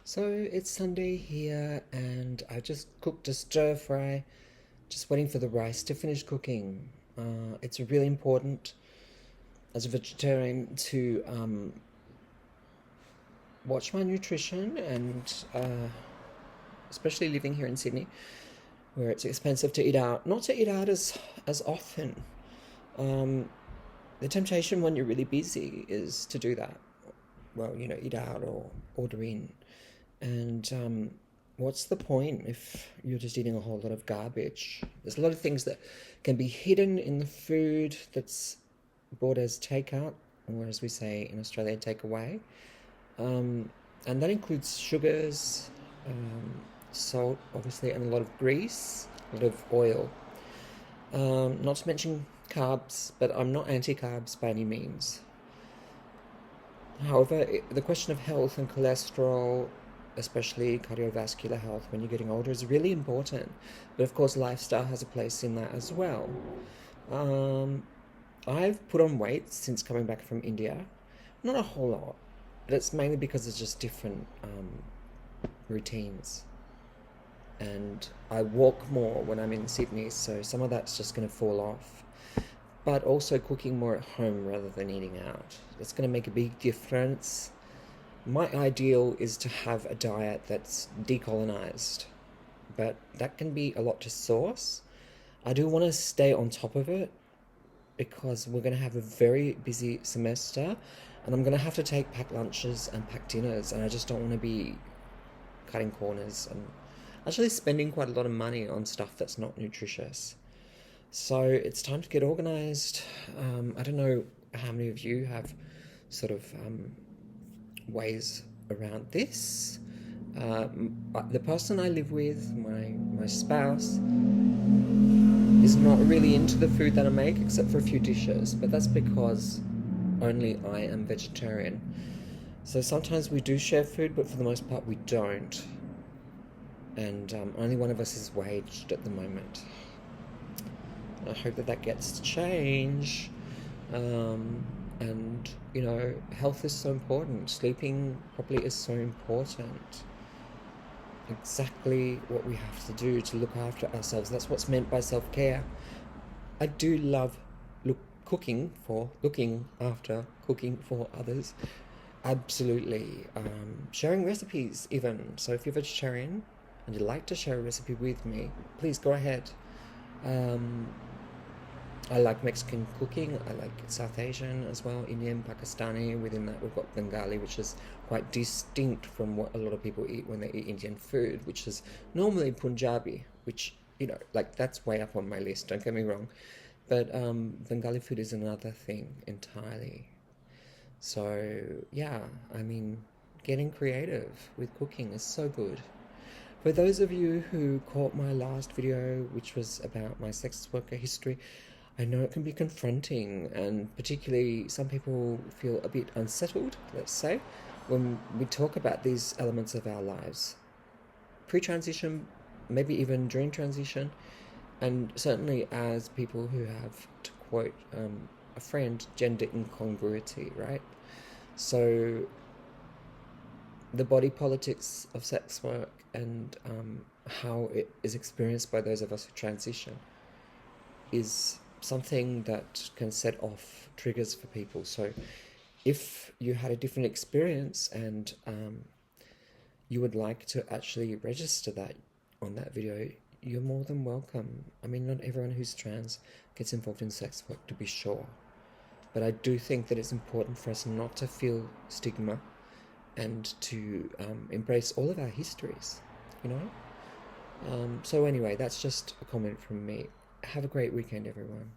So it's Sunday here, and I just cooked a stir fry, just waiting for the rice to finish cooking. It's really important as a vegetarian to watch my nutrition, and especially living here in Sydney, where it's expensive to eat out. Not to eat out as often. Um, the temptation when you're really busy is to do that. Well, eat out or order in. And what's the point if you're just eating a whole lot of garbage? There's a lot of things that can be hidden in the food that's bought as takeout, or as we say in Australia, takeaway. And that includes sugars, salt, obviously, and a lot of grease, a lot of oil. Not to mention carbs, but I'm not anti-carbs by any means. However, the question of health and cholesterol, especially cardiovascular health when you're getting older, is really important. But of course, lifestyle has a place in that as well. Um, I've put on weight since coming back from India. Not a whole lot, but it's mainly because it's just different routines. And I walk more when I'm in Sydney, so some of that's just going to fall off. But also cooking more at home rather than eating out. That's going to make a big difference. My ideal is to have a diet that's decolonized, but that can be a lot to source. I do want to stay on top of it because we're going to have a very busy semester, and I'm going to have to take packed lunches and packed dinners, and I just don't want to be cutting corners and actually spending quite a lot of money on stuff that's not nutritious. So it's time to get organized. I don't know how many of you have sort of ways around this. The person I live with, my spouse, is not really into the food that I make except for a few dishes, but that's because only I am vegetarian. So sometimes we do share food, but for the most part we don't. And only one of us is waged at the moment. I hope that gets to change. And, health is so important. Sleeping properly is so important. Exactly what we have to do to look after ourselves. That's what's meant by self-care. I do love looking after cooking for others. Absolutely. Sharing recipes even. So if you're vegetarian and you'd like to share a recipe with me, please go ahead. I like Mexican cooking. I like South Asian as well, Indian, Pakistani. Within that, we've got Bengali, which is quite distinct from what a lot of people eat when they eat Indian food, which is normally Punjabi, which, that's way up on my list, don't get me wrong. But Bengali food is another thing entirely. So, yeah, getting creative with cooking is so good. For those of you who caught my last video, which was about my sex worker history, I know it can be confronting, and particularly some people feel a bit unsettled, let's say, when we talk about these elements of our lives. Pre-transition, maybe even during transition, and certainly as people who have, to quote a friend, gender incongruity, right? So the body politics of sex work and how it is experienced by those of us who transition is something that can set off triggers for people. So if you had a different experience and you would like to actually register that on that video, you're more than welcome. Not everyone who's trans gets involved in sex work, to be sure. But I do think that it's important for us not to feel stigma and to embrace all of our histories, So anyway, that's just a comment from me. Have a great weekend, everyone.